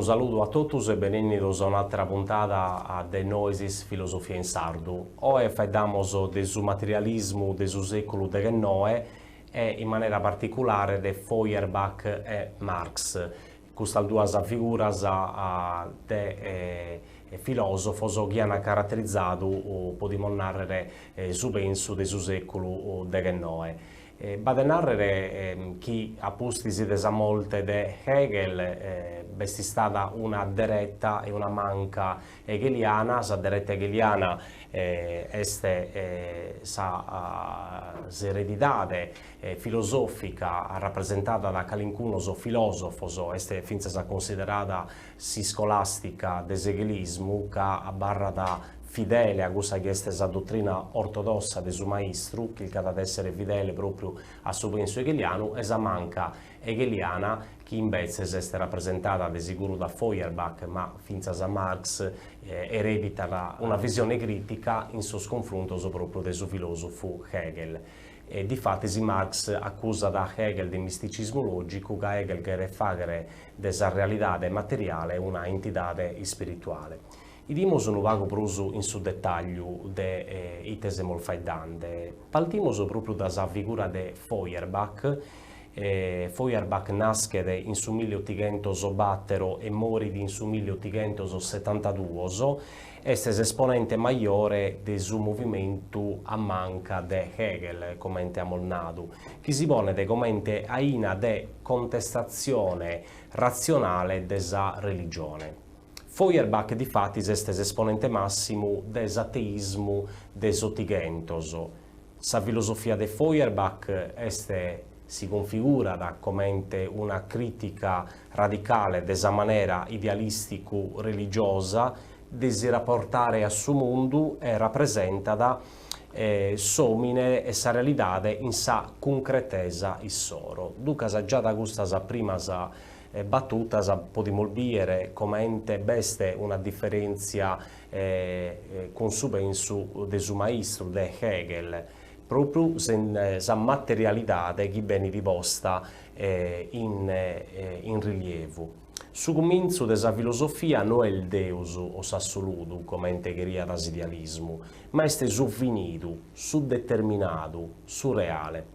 saluto a tutti e benvenuti a un'altra puntata de Noisis Filosofia in Sardu. Oggi parliamo del materialismo del secolo XIX e in maniera particolare di Feuerbach e Marx. Queste due figure de filosofo che hanno caratterizzato, possiamo narrare, su penso del secolo XIX. Vado a narrare chi a posti si molte de Hegel è stata una diretta e una manca hegeliana. La diretta hegeliana è l'eredità filosofica rappresentata da qualunque filosofo, è finza considerata scolastica dell'hegelismo che barra da fidele a questa che è la dottrina ortodossa del suo maestro, che deve essere fidele proprio al suo penso hegeliano, e la manca hegeliana che invece è rappresentata di sicuro da Feuerbach, ma finza da Marx eredita una visione critica in suo sconfronto proprio del suo filosofo Hegel. E difatti Marx accusa da Hegel di misticismo logico, che Hegel vuole fare della realtà materiale una entità spirituale. Idimo un vago prosu in su dettaglio de itese molfaidante. Partiamo proprio dalla figura di Feuerbach. Feuerbach nasce in su 1804 e muore in su 1872. È esponente maggiore del suo movimento a manca di Hegel, come abbiamo nato, che si pone come aina di contestazione razionale della religione. Feuerbach di fatti è esponente massimo dell'ateismo dell'Ottigentos. La filosofia di Feuerbach si configura come una critica radicale della maniera idealistico-religiosa di si rapportare a suo mondo e rappresenta da somine e sa realtà in sa concretezza issoro. Duca già da questa prima battuta possiamo dire come beste una differenza con su penso del suo maestro, de Hegel, proprio la materialità che viene riposta in rilievo. Su comincio della filosofia non è il Deus o assoluto, come teoria dell'idealismo, ma è su finito, su determinato, su reale.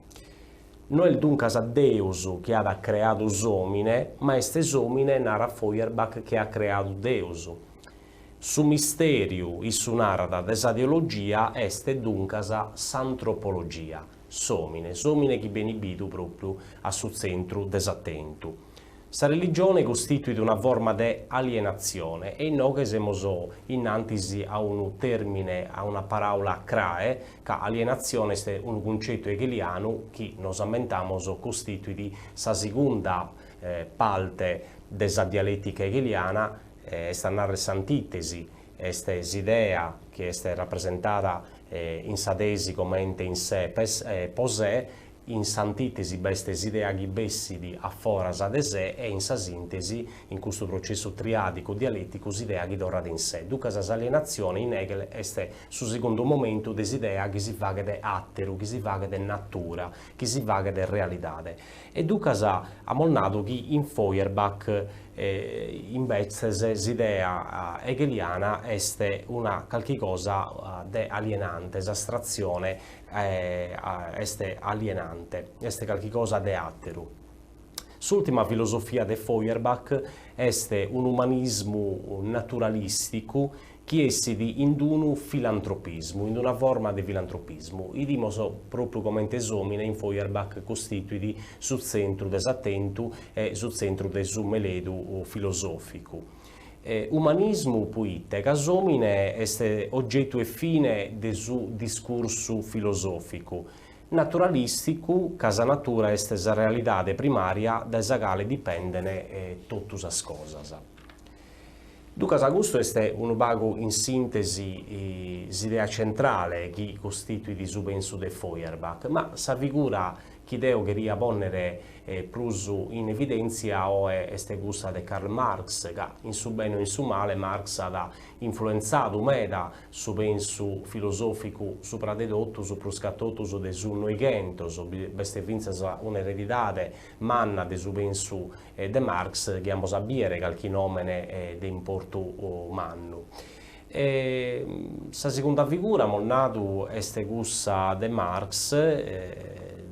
Non è dunque Deus che ha creato l'uomine, ma è l'uomine, narra Feuerbach, che ha creato Deus. Su misterio e su narrata della teologia è dunque l'antropologia, l'uomine che viene visto proprio al suo centro dell'attento. La religione costituisce una forma di alienazione e noi che siamo innanzi a un termine, a una parola crae, che alienazione è un concetto hegeliano che noi ammentiamo costituisce la seconda parte della dialettica hegeliana, sta narra l'antitesi, questa idea che è rappresentata in sadesi come ente in sé posè, in s'antitesi questa idea che bessi a fora de sé e in sa sintesi, in questo processo triadico dialettico, l'idea che dora in sé. Dunque l'alienazione in Hegel è sul secondo momento dell'idea che si fa di attero, che si fa di natura, che si fa di realtà. E dunque ha molnato che in Feuerbach invece l'idea hegeliana è una qualche cosa di alienante, l'astrazione è alienante, è qualche cosa di attero. L'ultima filosofia di Feuerbach è un umanismo naturalistico che essi in un filantropismo, in una forma di filantropismo. I dimoso proprio come esomine in Feuerbach costituiti sul centro dell'attento e sul centro del suo meledu filosofico. Umanismo poite, casomine è oggetto e fine del suo discorso filosofico. Naturalistico, casa natura è la realtà primaria da quale dipendono tutte le cose. Dunque, questo è un vago in sintesi l'idea centrale che costituisce il penso di Feuerbach, ma la figura Chideo queria ponere plus in evidenza este gusta de Karl Marx, che in su bene o in su male Marx ha influenzato meda su pensu filosoficu supra de tutto, su proscattotus de su noigentos, beste vinzas un'ereditade manna de su pensu de Marx, che amo sapere calchi nomene de importu mannu. Sa seconda figura molnatu este gussa de Marx,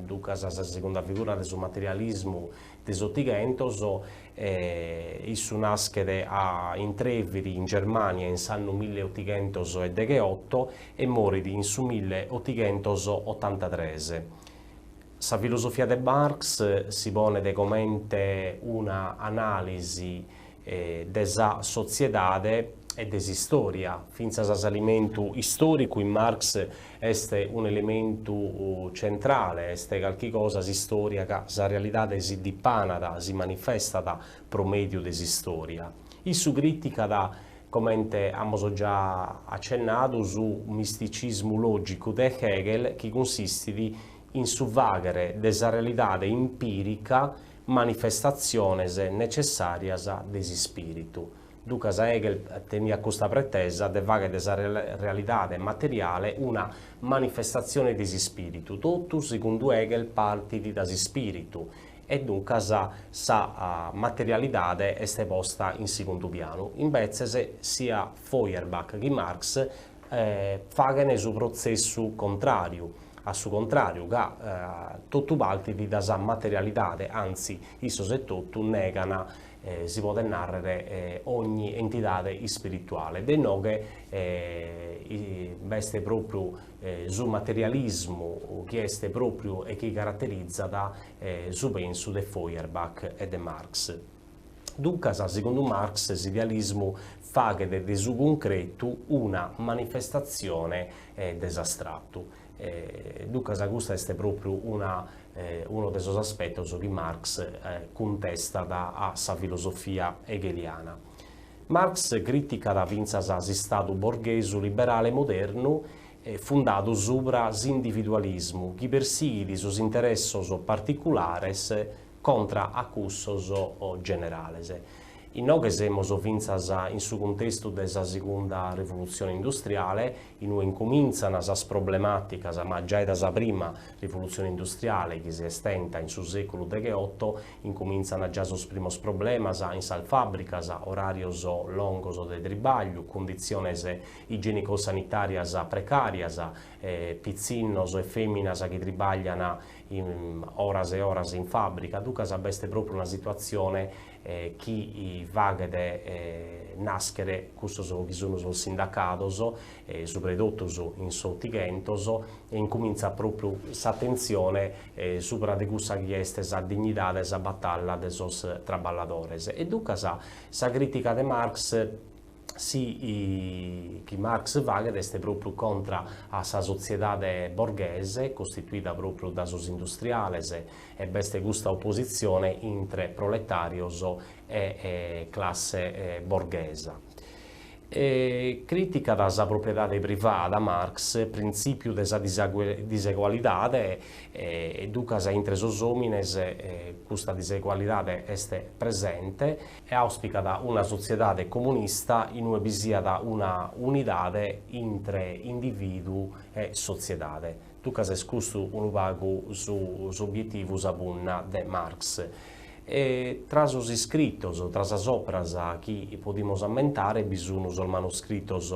ducas sa seconda figura de su materialismu de s'ottigentos, issu naschede in Treviri in Germania in s'annu 1818 e morit in su 1883. Sa filosofia de Marx si pone de comente una analisi de sa sociedade e desistoria, finza s'alimentu istoricu in Marx est un elementu centrale, est calchi cosa s'istoria ca sa realitade si dippanada, si manifestada pro mediu de s'istoria. Issu critica da, comente amos già accennato, su misticismu logicu de Hegel, chi consistidi in su vaghere de sa realitade empirica manifestationes necessarias de s'ispiritu. Ducas Hegel tenia questa pretesa de faghere de sa realitade materiale una manifestazione di spiritu. Tutto, secondo Hegel, partit da spiritu e dunque sa materialitade est posta in secondo piano. Invece sia Feuerbach che Marx faghen su processo contrario, a su contrario, che tutto partit da sa materialitade, anzi, issos e tutto negano si può narrare ogni entità spirituale. De no che veste proprio su materialismo che è proprio e che caratterizza da su penso de Feuerbach e de Marx. Dunque, secondo Marx, l'idealismo fa che de su concreto una manifestazione desastratto. Dunque, questa è proprio uno dei suoi aspetti che Marx contesta a sa filosofia hegeliana. Marx critica da vinzas stato borghesu liberale moderno fundato sopra l'individualismo, che persigue sus interessos particulares contra accussos generales. In no che semos vinzas in su contesto della seconda rivoluzione industriale, in cui incominciano sas problematicas, ma già da sa prima rivoluzione industriale che si estenta in su secolo XVIII, incominciano già sus primos problemas in sal fabbricas, orarios longos de tribaglio, condiciones igienico-sanitarias precarias, pizzinnos e femminas che tribagliano in horas e horas in fabbrica. Ducas abeste proprio una situazione chi vaghe nascere custos che sono sul sindacatos, soprattutto in sottigentos, e incomincia proprio s'attenzione sopra de cussa che est sa dignidade, sa battaglia de sos traballadores. E ducas sa critica de Marx che Marx vaghet est proprio contra a sa sociedade borghese, costituita proprio da sos industriales, e beste questa opposizione intre proletarios e classe borghesa. Critica da sa proprietà privata Marx, principio de sa disegualidade, e ducas intre sos homines questa disegualidade est presente e auspica da una società comunista in cui vi sia una unidade intre individu e sociedade. Ducas est custu unu pagu su obiettivus appunna de Marx. Tra sos iscritos, tra sas operas chi podemos ammentare, vi sono sos manoscritos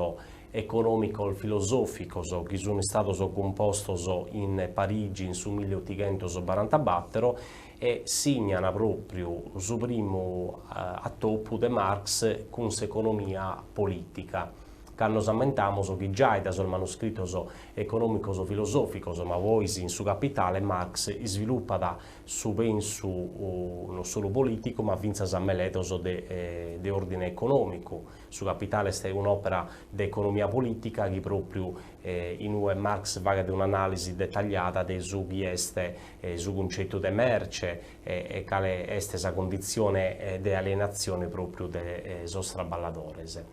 economico-filosoficos che sono stati composti in Parigi in su 1844 e signano proprio su primo attoppo de Marx con s'economia politica. Nos ammentamos che già da sul manoscritos economicos filosoficos, ma poi in su capitale Marx sviluppa da su pensu non solo politico, ma vinzas ammeletos de ordine economico. Su capitale è un'opera di economia politica che proprio in cui Marx va di un'analisi dettagliata di su chi est su concetto di merce e quale est sa condizione di alienazione proprio de sos traballadores.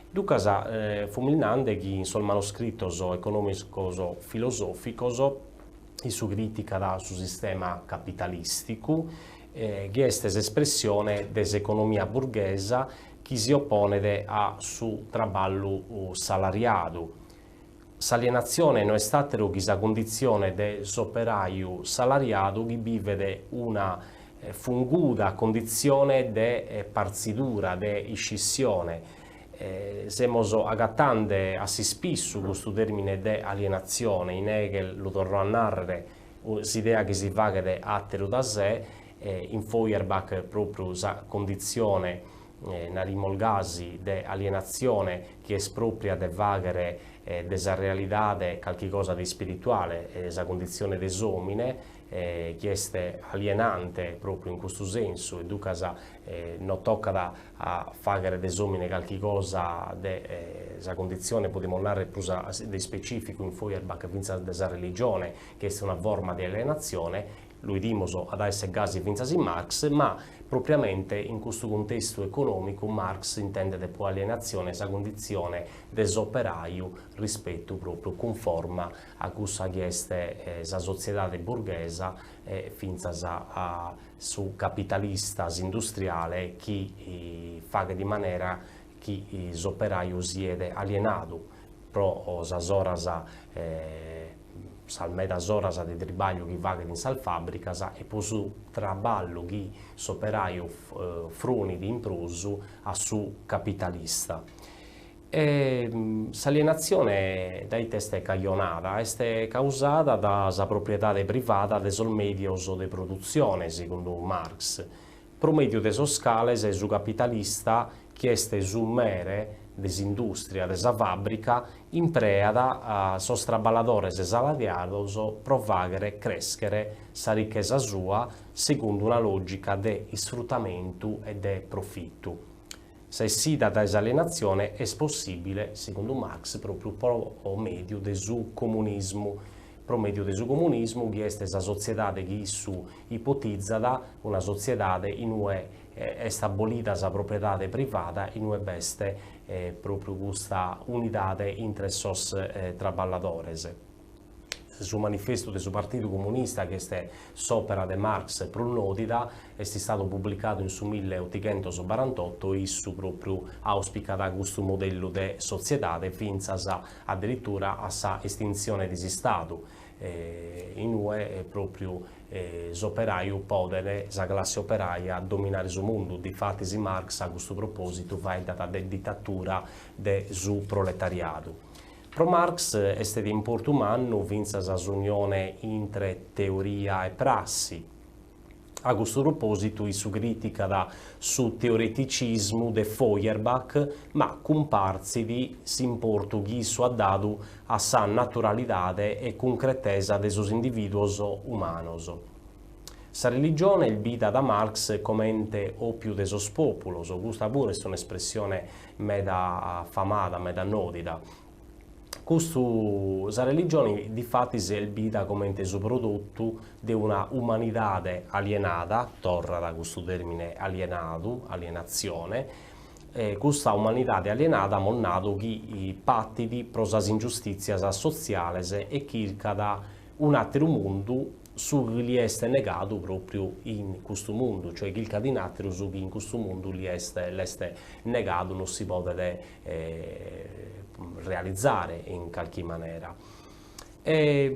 Ducas fumilnande che in sul manoscritos economicos filosoficos su critica da su sistema capitalistico, che è espressione dell'economia burghesa che si oppone a su traballo salariato. S'alienazione non è stata la condizione dell'operaio salariato che vive una funguda condizione di parzidura, di scissione. Siamo agattando assai spesso questo termine di alienazione, in Hegel lo torno a narrare, l'idea che si va attero da sé, in Feuerbach proprio la condizione narimolgasi di alienazione che espropria de vagere della realtà qualche cosa di spirituale, la condizione desomine, che è alienante proprio in questo senso, e ducasa non tocca a fare desomine qualche cosa della condizione, potremmo narrare più di specifico in Feuerbach della religione, che è una forma di alienazione. Lui dimoso ad essere gasi vinzasi Marx, ma propriamente in questo contesto economico Marx intende de alienazione esa condizione dell'operaio rispetto proprio conforma a questa che è la società borghesa finza a su capitalista industriale che fa di maniera che l'operaio siede alienato pro las oras salmedas oras de trabalho che vagano in sal fabbricas e poi su traballo che s'operaio fruni di imprusu a su capitalista. S'alienazione dai test è caionata, è causata dalla proprietà privata dei medios di produzione, secondo Marx. Promedio de scales è su capitalista che è su mere desindustria, desa fabbrica, impreada a sos traballadores salariados pro fagere crescere sa ricchezza sua secondo una logica de sfruttamento e de profitto. Se si da alienazione è possibile, secondo Marx, proprio pro medio del suo comunismo. Pro medio del suo comunismo, che è la società che issu ipotizza una società in cui è stabilita la proprietà privata, in cui veste proprio questa unità entre sos traballadores. Su manifesto del suo partito comunista, che è s'opera di Marx pronotida, è stato pubblicato in su 1848 e issu proprio auspicata questo modello di società fino addirittura a sa estinzione di Stato. In UE proprio l'operaio podere, la classe operaia dominare il mondo. Difatti Marx a questo proposito va data de dittatura del suo proletariato. Pro Marx è stato importante umano vinza la unione tra teoria e prassi. A questo proposito, su critica su teoreticismo de Feuerbach, ma comparsi di s'importo che su ha dato a sa naturalità e concretezza de sos individuos humanos. Sa religione è vita da Marx come ente oppiu de sos populos, questa pure è un'espressione meda famata, meda notida. La religione di fatti è il vita come inteso prodotto di una umanità alienata, torna da questo termine alienato, alienazione, questa umanità alienata monnato che i pattiti pro las ingiustizias sociali e circa da un altro mondo su che gli è negato proprio in questo mondo, cioè circa di un altro su che in questo mondo gli è negato, non si può realizzare in qualche maniera.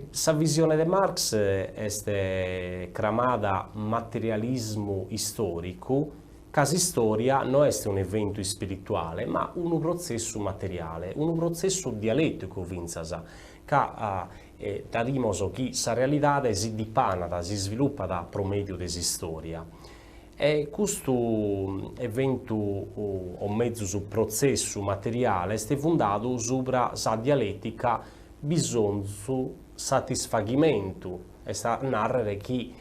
Sa visione di Marx è cramata materialismo storico, casi storia non è un evento spirituale, ma un processo materiale, un processo dialettico, vinzasa, che darimoso che sa realtà si dipanata, si sviluppa da promedio di storia. E questo evento o mezzo su processo materiale è fondato sulla sa dialettica bisogno satisfagimento, e sta narrare che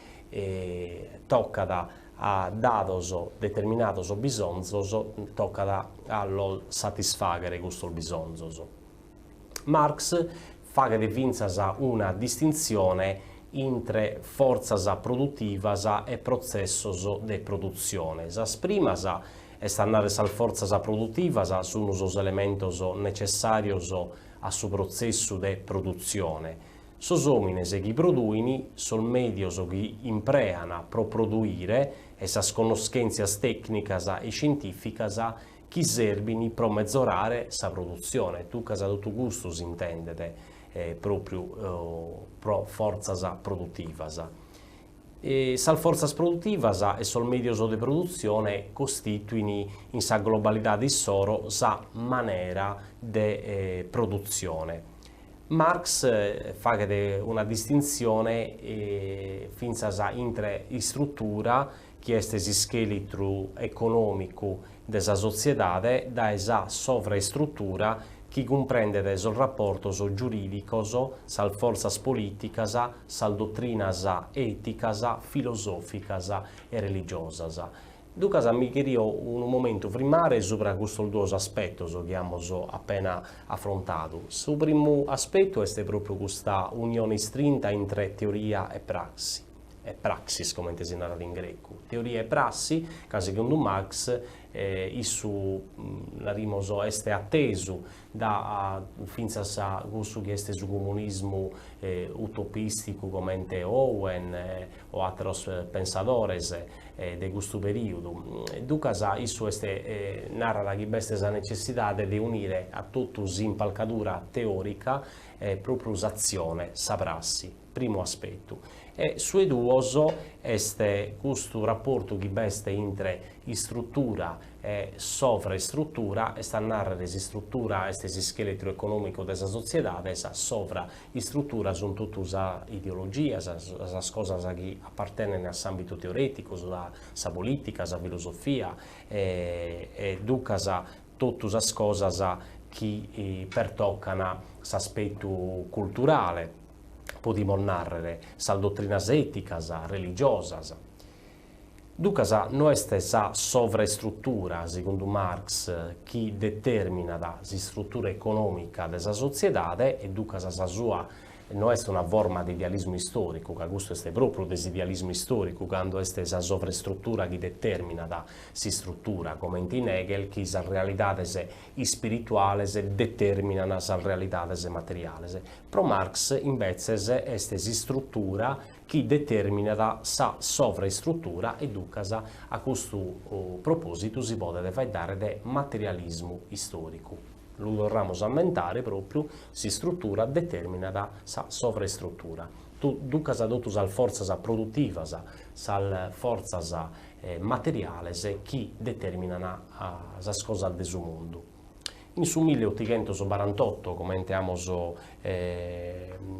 tocca a dados determinatos bisognos, tocca a lo satisfagere questo bisogno. Marx fa che vinza una distinzione entre forzas produttivas e processos de produzione. As primas están as forzas produttivas sono os elementos necessarios a su processo de produzione. sos omines chi produini sol medios chi impreana pro produire e sas conoscenzias tecnicas e scientificas chi servini pro mezzorare sa produzione. Ducas a totu custus intendete proprio pro forzas produttivas. Sal forzas produttivas e sol medios de produzione costituini in sa globalidade issoro sa manera de produzione. Marx faghet una distinzione finzas intre istruttura, chi est s'ischeletru economicu de sa sociedade, dae sa sovraestruttura, chi cumprendet sos rapportos giuridicos, sal forzas politicas, sal dottrinas eticas, filosòficas e religiosas. Ducas mi cherio un momentu primare supra custos duos aspettos chi amus appena affrontadu. Su primu aspettu est proprio custa unione strinta intre teoria e praxis, come si narat in grecu. Teoria e prassi, ca secondo Marx, issu narimus est attesu da finzas a cussu chi est su comunismu utopisticu comente Owen o atteros pensadores de custu periodu. Ducas issu est narrat chi b'est sa necessidade de unire a totus in palcadura teorica proprio s'azione, sa prassi, primo aspettu. E sue duos est custu rapportu chi b'est intre istruttura e sovraestruttura, est a narrere s'istruttura est s'ischeletru economicu de sa sociedade, sa sovraestruttura sunt totu sa ideologia, sas cosas chi appartenen a s'ambitu teoreticu, sa politica, sa filosofia, e ducas totu sas cosas chi pertoccan s'aspettu culturale, podimus narrere sas dottrinas eticas, religiosas. Ducas no est sa sovraestruttura, secondo Marx, chi determinat s'istruttura economica de sa sociedade, e ducas sa sua no est una forma di idealismo istoricu, ca custu est proprio desidealismo istoricu, quando est sa sovraestruttura chi determinat s'istruttura, comente in Hegel, chi sas realidades ispirituales determinan sas realidades materiales. Pro Marx, invetzes, est s'istruttura chi determinat sa sovraestruttura, e ducas a custu propositu si podet faeddare de materialismu istoricu. Lu torramus a mentare proprio s'istruttura determinat sa sovraestruttura. Ducas totu sas forzas produttivas, sas forzas materiales chi determinan sas cosas de su mundu. In su 1848, comente amus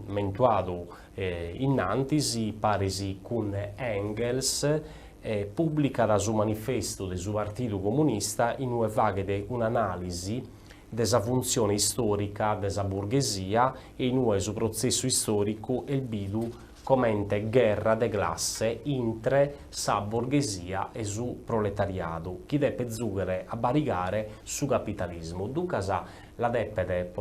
mentuadu innantis, paris cun Engels, publicat su manifestu de su Partidu Comunista, in cui faghet un'analisi de sa funzione storica de sa burghesia e in cui su processo storicu el bidu comente guerra de classe intre sa borghesia e su proletariadu, chi deve zughere a barigare su capitalismo. Ducas la depede,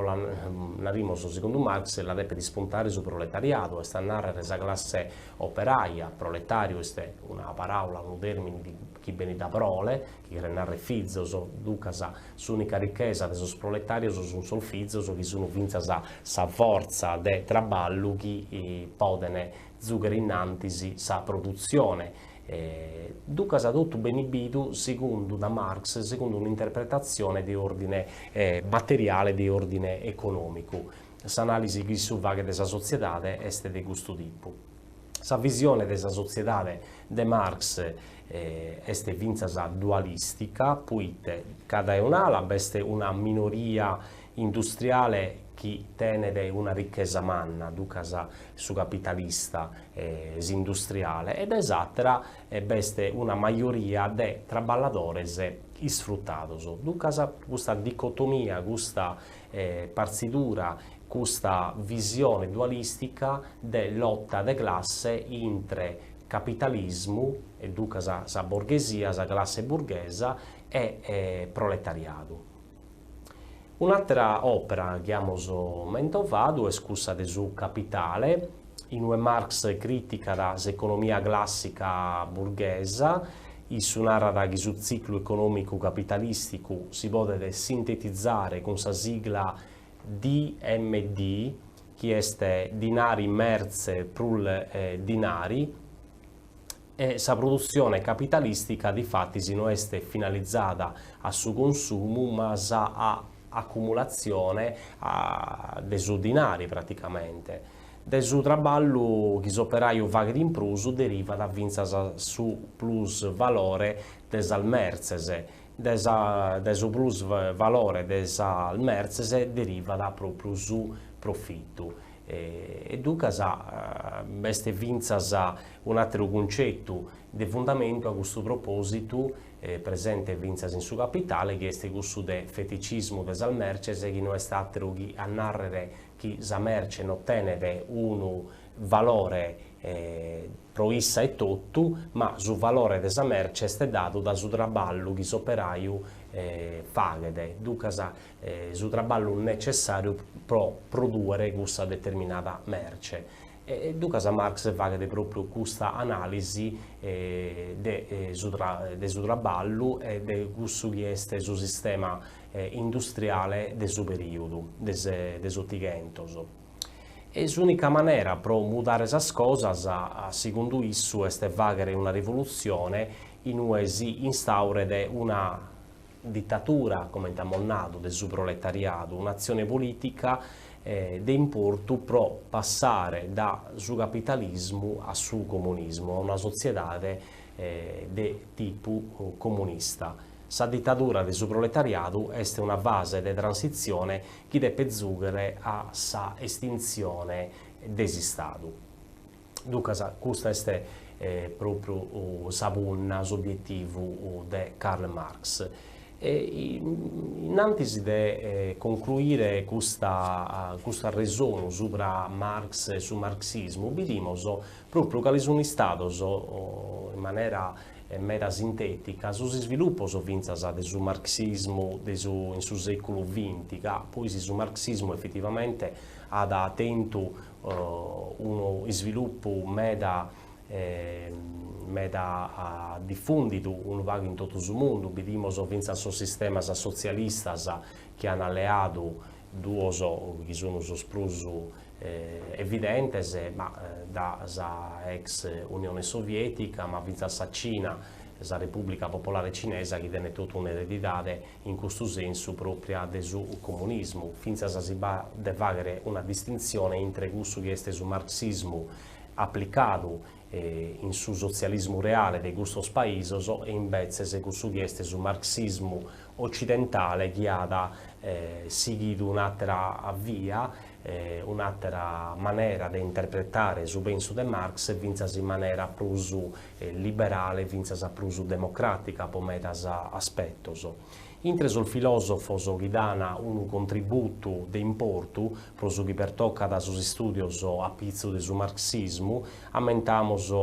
narimus secondo Marx, la depede spuntare su proletariadu, est a narrere sa classe operaia. Proletario est una parola, un termine di chi beni da prole, chi narra fizos, ducas s'unica ricchesa de sos proletarios sunt sol fizos, chi sono finzas sa forza de traballu chi podene zughere innantis sa produzione. Ducas totu benibidu, secondo da Marx, secondo un'interpretazione di ordine materiale, di ordine economico. S'analisi chi su faghet de sa sociedade est de custu tipu. Sa visione de sa sociedade de Marx est finzas dualistica, puite cada un'ala est una minoria industriale chi tenet una ricchesa manna, ducas su capitalista industriale, ed esatera b'est una maioria de traballadores isfruttados. Ducas custa dicotomia, custa parzidura, questa visione dualistica de lotta de classe intre capitalismu, e ducas sa borghesia, sa classe burghesa, e proletariadu. Un'altra opera che amus mentovadu è cussa de su Capitale, in cui Marx critica s'economia classica burghesa, issu narrat chi su ciclu economicu capitalisticu si podet sintetizzare con sa sigla DMD, chi este dinari merze prul dinari, e sa produzione capitalistica di fatti si non è finalizzata a su consumo, ma a accumulazione dei su dinari praticamente. Del su traballo chi s'operaio vaghe d'imprusu deriva da vinza su plus valore des almerzese, del su plus valore des almerzese deriva da proprio su profitto. E ducas este vinzas un altro concetto di fondamento a questo proposito presente vinzas in su capitale, che è questo del feticismo des almerces, che non è altro che a narrare che sa merce non ottenere un valore pro issa e tutto, ma sul valore desa merce è dato da su traballo che s'operaio faghe, ducas su traballo necessario per produrre questa determinata merce. E ducas Marx faghe proprio questa analisi de su traballo e de questo che è su sistema industriale de su periodo, de su tighentos. E l'unica maniera per mudare queste cose, secondo isso, è fare una rivoluzione in cui si instaura una dittatura, come abbiamo nato, del suo proletariato, un'azione politica di importo per passare da su capitalismo a su comunismo, a una società di tipo comunista. La dittatura del suo proletariato è una fase di transizione che deve giungere a sa estinzione del Stato. Dunque, questo è proprio l'obiettivo di Karl Marx. Innanzi di concludere questa ragione su Marx e sul marxismo, vediamo proprio che sono stati in maniera mera sintetica su sviluppo vinzas del marxismo in su secolo XX, che poi su marxismo effettivamente ha attento uno sviluppo meda diffondito un vago in tutto il mondo. Vediamo vinzas su sistemi socialistas che hanno alleato due che sono sospruso evidentes, ma da ex Unione Sovietica, ma vinta la Cina, la Repubblica Popolare Cinese, che tiene tutta un'eredità in questo senso propria del suo comunismo. Finza si va a fare una distinzione tra questo che è sul marxismo applicato in su socialismo reale dei questi paesi e invece questo che è sul marxismo occidentale che ha seguito un'altra via, un'altra maniera di interpretare il penso di Marx, vinzas in maniera più liberale, vinzas più democratica, per metas aspettos. Intre sul filosofo che dà un contributo di importo, per che pertocca da suoi studi a pizzo del marxismo, amentamos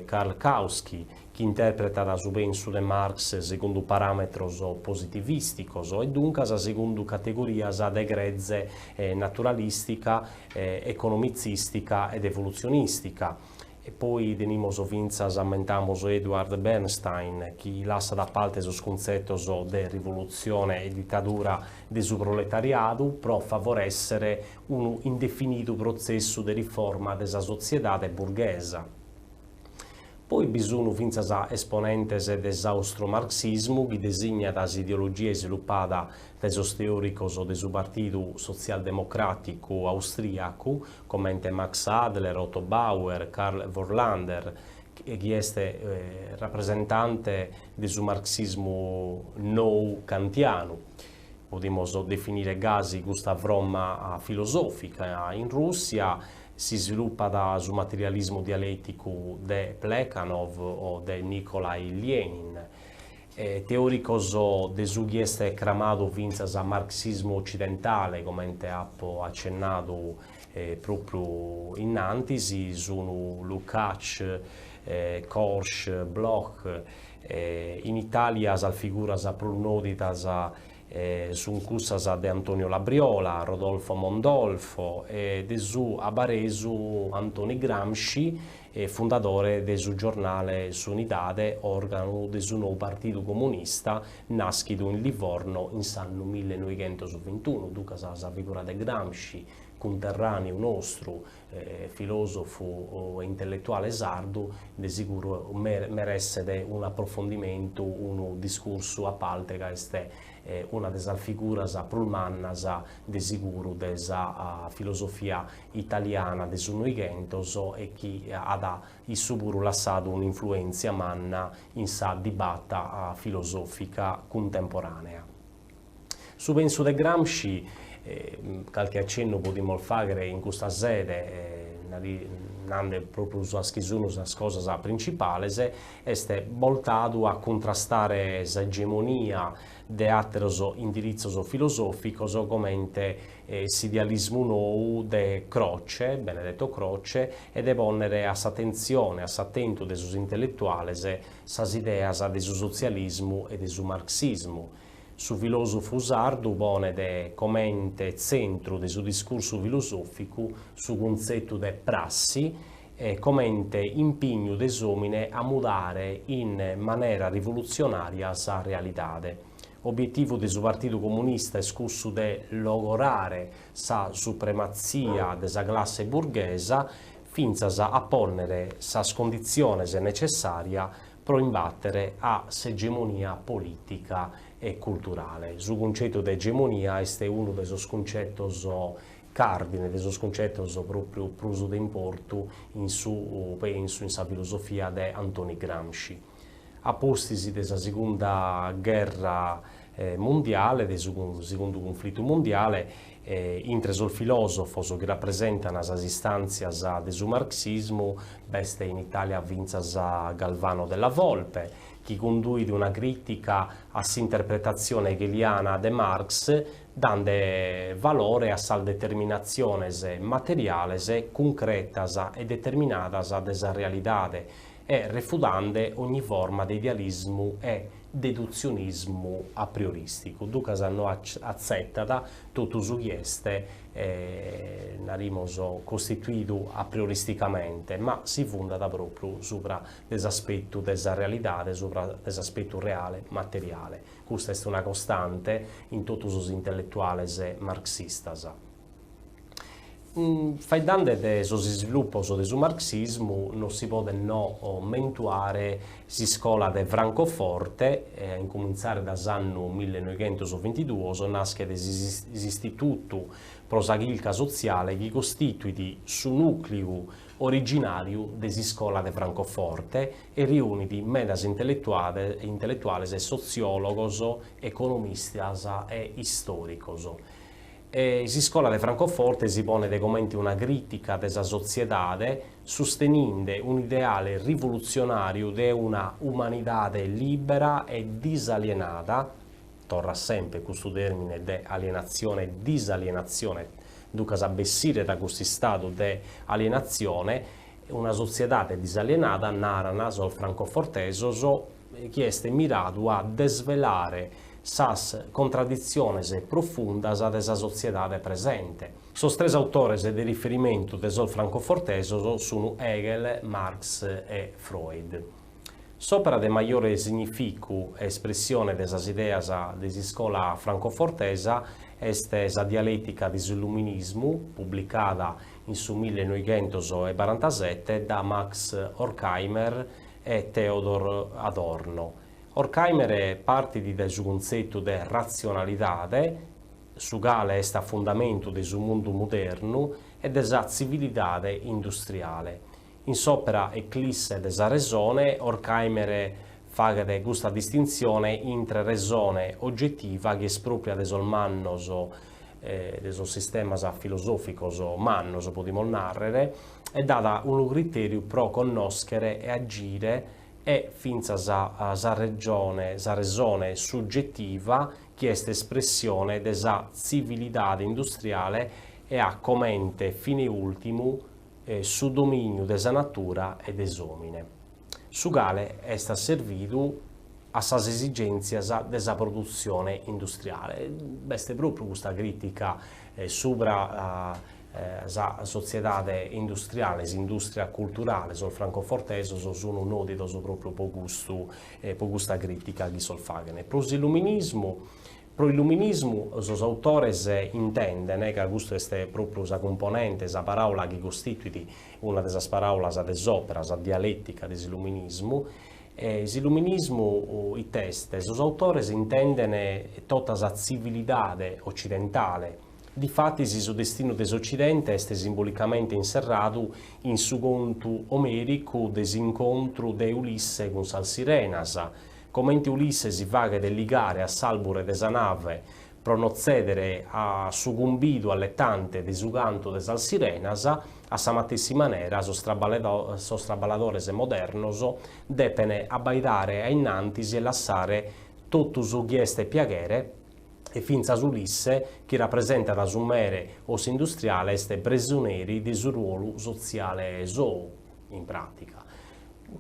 Karl Kautsky, che interpreta da su penso di Marx secondo parametri positivistici e dunque secondo categorie di grezze naturalistica, economicistica ed evoluzionistica. E poi tenemos vinzas ammentamos Edward Bernstein, che lascia da parte sul concetto di rivoluzione e dittatura del suo proletariato per favorire un indefinito processo di riforma della società borghese. Poi bisogna vinzas esponentes dell'austro-marxismo, che designa das ideologie sviluppate dai teoricos del Partito Socialdemocratico austriaco, come Max Adler, Otto Bauer, Karl Vorlander, che è rappresentante del marxismo no kantiano. Possiamo definire Gasi Gustav Roma filosofica. In Russia si sviluppa da su materialismo dialettico de Plekhanov o de Nikolai Lenin. Teoricos de su che è cramato vinzas a marxismo occidentale, come ho accennato proprio innanzi, sono Lukács, Korsch, Bloch. In Italia sal figuras prunoditas sunt cussas de Antonio Labriola, Rodolfo Mondolfo e de su abaresu Antoni Gramsci, fondatore del suo giornale Sunidade, organo del suo nuovo partito comunista, nascido in Livorno in anno 1921. Dunque la figura di Gramsci, conterraneo nostro, filosofo e intellettuale sardu, di sicuro meresse un approfondimento, un discorso a parte, che è una delle figure prulmannas di sicuro della filosofia italiana del Novecento e che ha pure lasciato un'influenza manna in sa dibatta filosofica contemporanea. Su penso di Gramsci, qualche accenno potremmo fare in questa sede, andando proprio su le cose principali, è voltato a contrastare l'egemonia di altri indirizzi filosofici come l'idealismo nuovo di Croce, Benedetto Croce, e di ponere attenzione, attento dei intellettuali, le idee del socialismo e del marxismo. Su filosofo sardo pone come centro del suo discorso filosofico su concetto di prassi e come impegno dell'uomo a mudare in maniera rivoluzionaria la realtà. Obiettivo del suo partito comunista è scusso di logorare la supremazia della classe borghese finza a ponere le condizioni necessarie per imbattere a l'egemonia politica e culturale. Su concetto di egemonia è uno dei concetti cardine, dei concetti proprio più di importo penso in sa filosofia di Antonio Gramsci. Apostisi della seconda guerra mondiale, del secondo conflitto mondiale, intre sul filosofo che rappresentano le istanze del marxismo, beste in Italia vinza Galvano della Volpe, che conduce una critica all'interpretazione hegeliana di Marx, dando valore alla determinazione materiale, concreta e determinata della realtà e refutando ogni forma di idealismo e deduzionismo a prioristico. Ducas hanno accettato tutto su chieste costituito a prioristicamente, ma si fonda proprio sopra l'aspetto della realtà, sopra l'aspetto reale, materiale. Questa è una costante in tutti i intellettuali marxisti. Faidando dello sviluppo del marxismo non si può non mentuare la scuola di Francoforte, a cominciare dall'anno 1922, nasce l'istituto prosagilca sociale che costituisce su nucleo originario della scuola di Francoforte e riunisce medas intellettuali e sociologos, economisti e storici. La scuola di Francoforte si pone come una critica della società, sostenendo un ideale rivoluzionario di una umanità libera e disalienata, torna sempre questo termine di alienazione e disalienazione, dunque a bessire da questo stato di alienazione, una società disalienata narra sul francoforteso che è mirato a desvelare sas contraddizioni profonde della società presente. Sono tre autori di riferimento del francoforteso sono Hegel, Marx e Freud. Sopra di maggiore significato e espressione delle idee della scuola francofortesa è la dialettica dell'illuminismo, pubblicata in 1947 da Max Horkheimer e Theodor Adorno. Horkheimer è parte del suo concetto di razionalità, su quale è a fondamento del suo mondo moderno e della civiltà industriale. In sopra eclisse della ragione, Horkheimer fa questa distinzione tra ragione oggettiva che espropria del mannos del sistema filosofico mannos, potremmo narrare, e data un criterio pro conoscere e agire e finza sa ragione soggettiva che è espressione della civiltà industriale e ha come fine ultimo su dominio della natura e dell'uomo. Su quale è servito a sas esigenze della produzione industriale. Questa è proprio questa critica sopra la società industriale, l'industria culturale, sul francofortese sono noti proprio per questa critica che si fa. Pro l'illuminismo Pro illuminismo, os autores intenden che questo è proprio la componente, la parola che costituisce una delle parole dell'opera, la dialettica dell'illuminismo. L'illuminismo, i testi, os autores intendono tutta la civiltà occidentale. Difatti, il destino dell'Occidente è simbolicamente inserrato in su conto omerico desincontro di Ulisse con sal Sirenas. Commente Ulisse si va che deligare a salvure de sa nave pronocedere a succumbido alle tante de su canto de sal Sirenas, a sa matessi manera sos traballadores modernos depene abbaidare a innantis e lasciare tutto su chieste piaghere e finza Ulisse, che rappresenta da sumere os industriale, este prigionieri di su ruolo sociale sou, in pratica.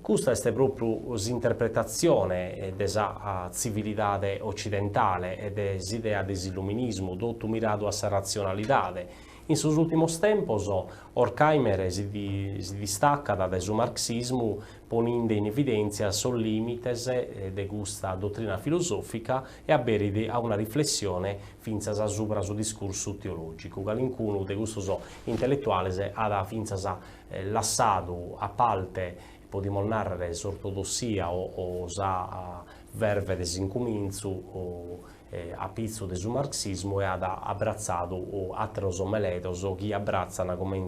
Questa è proprio l'interpretazione della civiltà occidentale e dell'idea dell'illuminismo, tutto mirato a sa razionalità. In sus ultimos tempos, Horkheimer si distacca dal suo marxismo ponendo in evidenza sul limites di questa dottrina filosofica e abberi a una riflessione finza sopra sul discorso teologico. Qualcuno di questi intellettuali ha finza lasciato a parte possiamo narrare l'ortodossia o la verve desincominzu o a pizzo del marxismo e ha abbracciato altri meletos che abbracciano come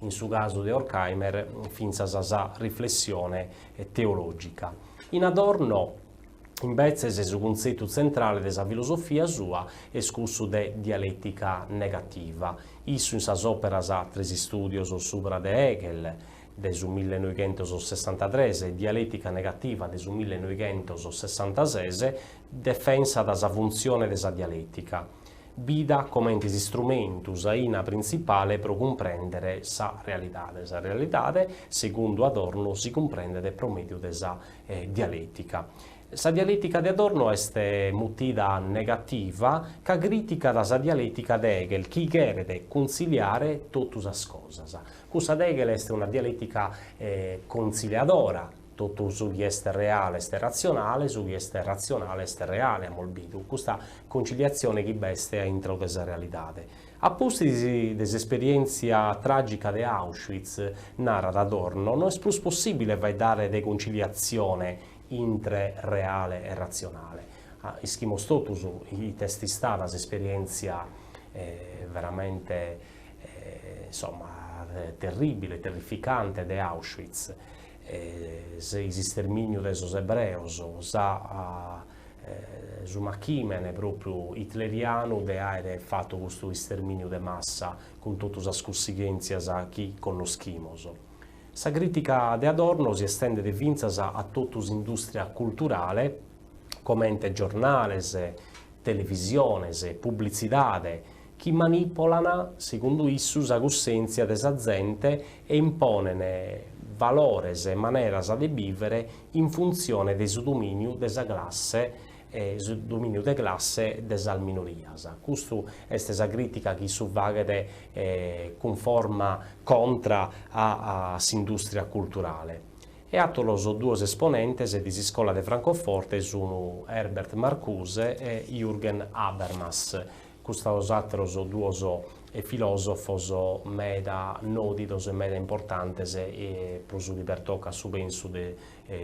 in su caso di Horkheimer finza la riflessione teologica. In Adorno invece il concetto centrale della filosofia sua è scusso di dialettica negativa. Isso in sas operas altres studios sopra de Hegel, del 1963, dialettica negativa del 1966, difesa dalla funzione della dialettica. Bida come strumentus aina principale per comprendere sa realtà. Sa realtà, secondo Adorno, si comprende per medio della dialettica. Sa dialettica di Adorno è mutida negativa, che critica la dialettica di Hegel, che chiede conciliare tutte le cose. Questa di Hegel è una dialettica conciliadora, tutto su chi è reale e razionale, su chi è razionale e reale, amolbido. Questa conciliazione che beste entro questa realtà. A posti dell'esperienza tragica di Auschwitz, narra da Adorno, non è più possibile dare di conciliazione intre reale e razionale. Ischimos totus i testi sta l'esperienza veramente terribile, terrificante di Auschwitz, il sterminio dei ebreos, su machimene proprio hitleriano de aere fatto questo sterminio de massa con tutte le scussigenze a chi conoscimos. Sa critica di Adorno si estende de vinzas a tutta l'industria culturale, come giornales, televisiones, pubblicitade, che manipolano, secondo issu, la coscienza della gente e impongono valores e maneras di vivere in funzione del dominio della classe sul dominio de classe delle minorias. Questa è la critica che succede conforma contra all'industria culturale. E attolos due esponenti di scuola di Francoforte sono Herbert Marcuse e Jürgen Habermas. Questi altri due filosofos meda nodidos e meda importantes e prosu libertocca su pensu de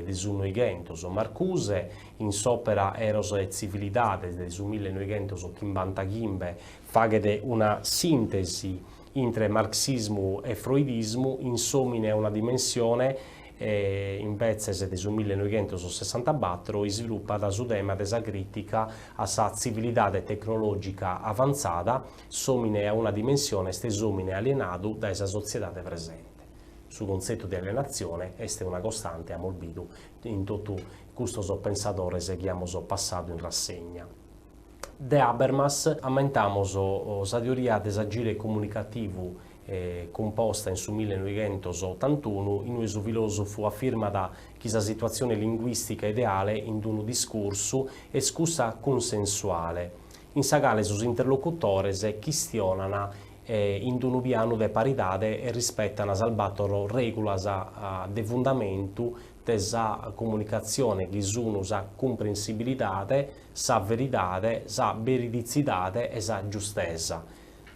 sunoigentos. Marcuse in s'opera Eros e Civilidades de su 1955 faghe una sintesi entre marxismo e freudismo insomine una dimensione invece del 1964 sviluppa da su tema della critica a sa civiltà tecnologica avanzata, somine a una dimensione stesomine alienato da esa società presente. Su concetto di alienazione è una costante amolbido in tutti questi pensatori che abbiamo passato in rassegna. De Habermas aumentamos la teoria dell'agire comunicativo composta in su 1981 in cui il filosofo afferma che la situazione linguistica ideale in un discorso è scusa consensuale. In sagale sus interlocutores questionano in un piano de paridade e rispettano salvatore regolas de fundamentu desa comunicazione che sono sa comprensibilità, sa verità, sa veridicità e sa giustezza.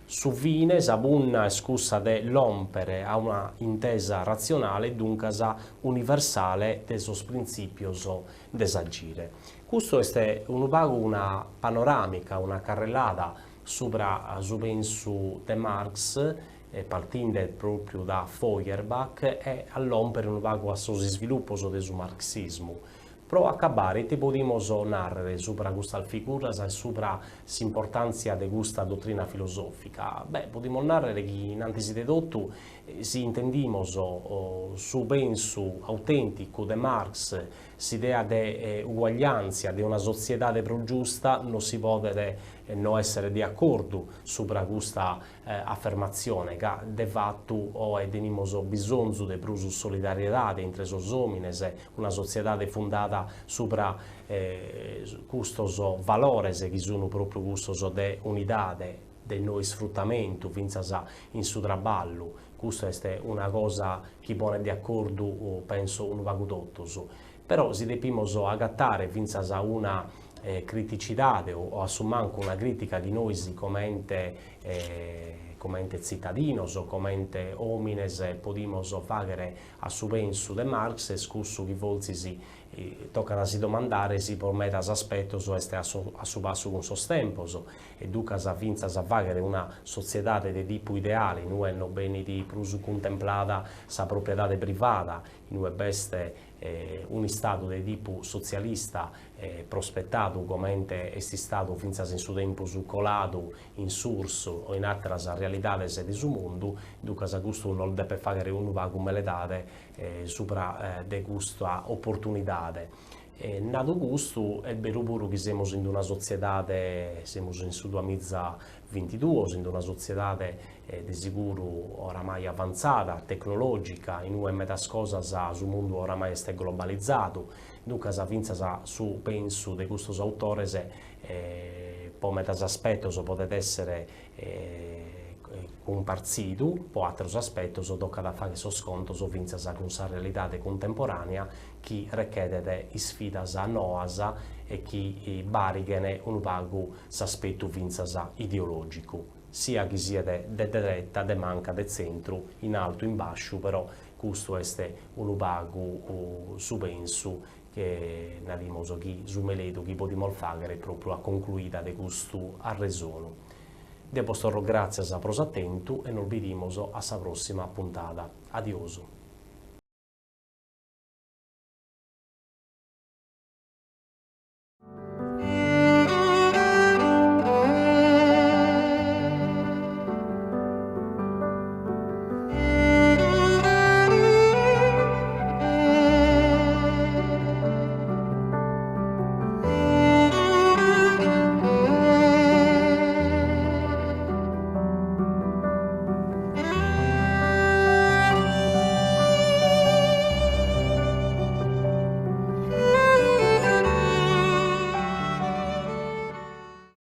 Su fine sa bunna scusa de l'ompere a una intesa razionale, dunque sa universale de sos principios desagire. Questo è una panoramica, una carrellata sopra su pensu de Marx, partendo proprio da Feuerbach e all'ompere un vago a suo sviluppo del suo marxismo. Pro accabare ti podemos narrare sopra questa figura e sopra l'importanza di questa dottrina filosofica. Beh, podemos narrare che innanzi di tutto si intendimos su penso autentico di Marx, l'idea di uguaglianza, di una società più giusta, non si può non essere di accordo sopra questa affermazione, che de fatto abbiamo bisogno di più solidarietà tra i uomini, una società fondata sopra questi valori che sono proprio questi di unità, del noi sfruttamento, in su traballo. Questa è una cosa che pone di accordo, penso, un vago tutto. Però si dobbiamo agattare a una criticità o a manco una critica di noi come ente cittadinos o come ente homines podemos fare a su penso de Marx e scusso che volsi si tocca a si domandare si per metas aspettos o este a su passo con sos tempos e ducas a vinzas a fare una società de tipo ideale, non no bene di plus contemplata sa proprietà privata, in beste un stato di tipo socialista prospettato come è stato fin in suo tempo colato in surso o in altre realtà di su mondo, dunque a questo non deve fare un vago meledade sopra de questa opportunità. Nato questo è vero pure che siamo in una società, siamo in su 2022, in una società di sicuro oramai avanzata, tecnologica, in cui metà cose sul mondo oramai è globalizzato, dunque su penso di questi autori poi metà aspetti potete essere compartido, poi altri aspetti tocca da fare sconto con la realtà contemporanea che richiede sfide nuove e che barigano un vago aspetto ideologico, sia che sia de diretta, de manca, de centro, in alto, in basso, però questo è un vago su penso che nadimoso chi su meleto chi possiamo fare proprio a concluida di questo arresono. Devo storro grazie a pros attento e non vediamo alla prossima puntata. Adioso.